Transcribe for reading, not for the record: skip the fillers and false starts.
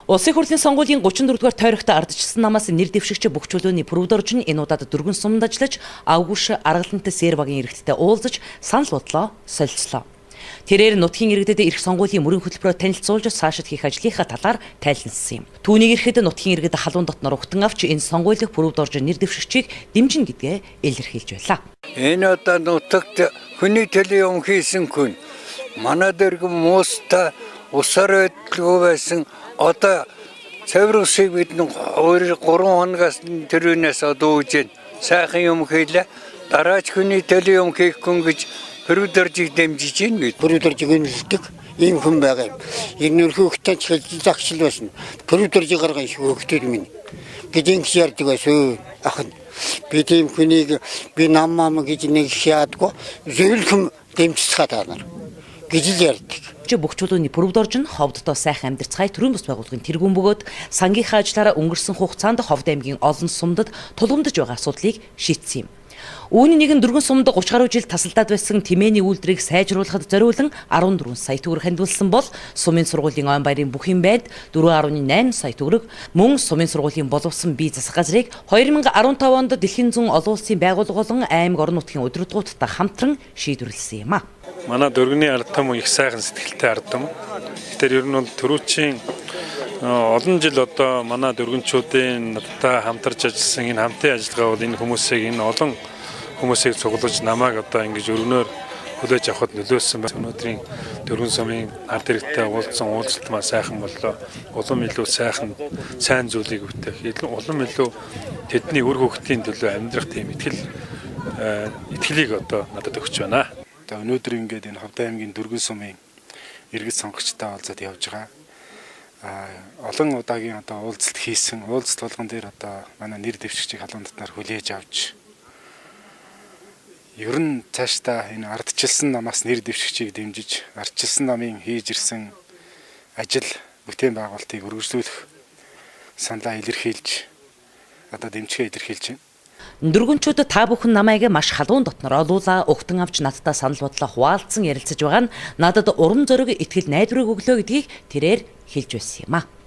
Улсын хурлын сонгуулийн 34-р тойрогт ардчилсан намаас нэр дэвшигч бүх чөлөөний Пүрвдорж нь энэ удаад дөрвөн суманд ажиллаж Авгуш Аргалантай Сербагийн иргэдтэй уулзаж санал бодлоо солилцлоо. Тэрээр нутгийн иргэдэд ирэх сонгуулийн мөрөн хөтөлбөрөөр танилцуулж цаашид хийх ажлынхаа талаар тайлбарласан юм. Түүнийг ирэхэд нутгийн иргэд халуун дотноор угтан авч энэ сонгуулийн Пүрвдорж нэр дэвшигчийг дэмжин гэдгээ илэрхийлж байлаа. Энэ одоо нутагт хүний төлөө юм хийсэн хүн манай дэргэм мууста усаар өдлгөө байсан одоо цэврүүсийг бид 2-3 хоногоос тэрүүнээс одоо үжин сайхан юм хийлээ. Дараач хүний төлөө юм хийх хүн гэж Пүрвдоржийг дэмжиж байна. Пүрвдоржийг үнэлдэг ийм хүн байгаа юм. Энэ хөвгтэй ч загшил байсан. Пүрвдоржийг гаргаж хөвгтүүд минь гэж ярьдаг байсан ах нь. Би тийм хүнийг би наммаа гэж нэг шаадгүй зөвлөм дэмжсэх таанаар гэж ярьдаг. Бүх чөлөөний Пүрвдорж нь ховддоо сайхан амьдарцгаая төрийн бус байгууллагын тэргүүн бөгөөд сангийнхаа ажлаараа өнгөрсөн хугацаанд Ховд аймгийн олон сумдад тулгамдж байгаа асуудлыг шийдсэн юм. Үүний нэг нь дөрвөн сумд 30 гаруй жил тасалдаад байсан тэмээний үйлдвэрийг сайжруулахад зориулан 14 сая төгрөг хандвалсан бол сумын сургуулийн он баярын бүхий байд 4.8 сая төгрөг, мөн сумын сургуулийн боловсон бие засах газрыг 2015 онд дэлхийн зүүн олон улсын байгууллага болон аймаг орон нутгийн удирдлагуудтай хамтран шийдвэрлэсэн юм а. Манай дөргөний ард том их сайхан сэтгэлтэй ард том. Тэр ер нь бол төрүүчийн олон жил одоо манай дөргөнчүүдийн надтай хамтарч ажилласан энэ хамтын ажиллагаа бол энэ хүмүүсийг энэ олон хүмүүсийг цуглаж намайг одоо ингэж өргөнөөр хүлээж авахд нөлөөсөн байна. Өнөөдрийн дөрвөн сумын ард иргэдтэй уулзсан уулзалт маань сайхан боллоо. Улам илүү сайн зүйлийг бүтээх, улам илүү тэдний үр хөвгтийн төлөө амьдрах тийм итгэлийг одоо надад өгч байна. Одоо өнөөдөр ингээд энэ Ховд аймгийн дөрвөн сумын иргэд сонгогчтой уулзаад явж байгаа. Олон удаагийн одоо уулзалт хийсэн. Уулзалт болгон дээр одоо манай нэр дэвшигчийг халуун дотноор хүлээж авч ер нь цаашдаа энэ ардчилсан намаас нэр дэвшигчийг дэмжиж ардчилсан намын хийж ирсэн ажил бүтээн байгуулалтыг үргэлжлүүлэх саналаа илэрхийлж одоо дэмжгээ илэрхийлж байна. Дөргөнчүүд та бүхэн намайг маш халуун дотноор олуулаа угтан авч надтай санал бодлоо хуваалцсан ярилцаж байгаа нь надад урам зориг итгэл найдварыг өглөө гэдгийг тэрээр хэлж байсан юм а.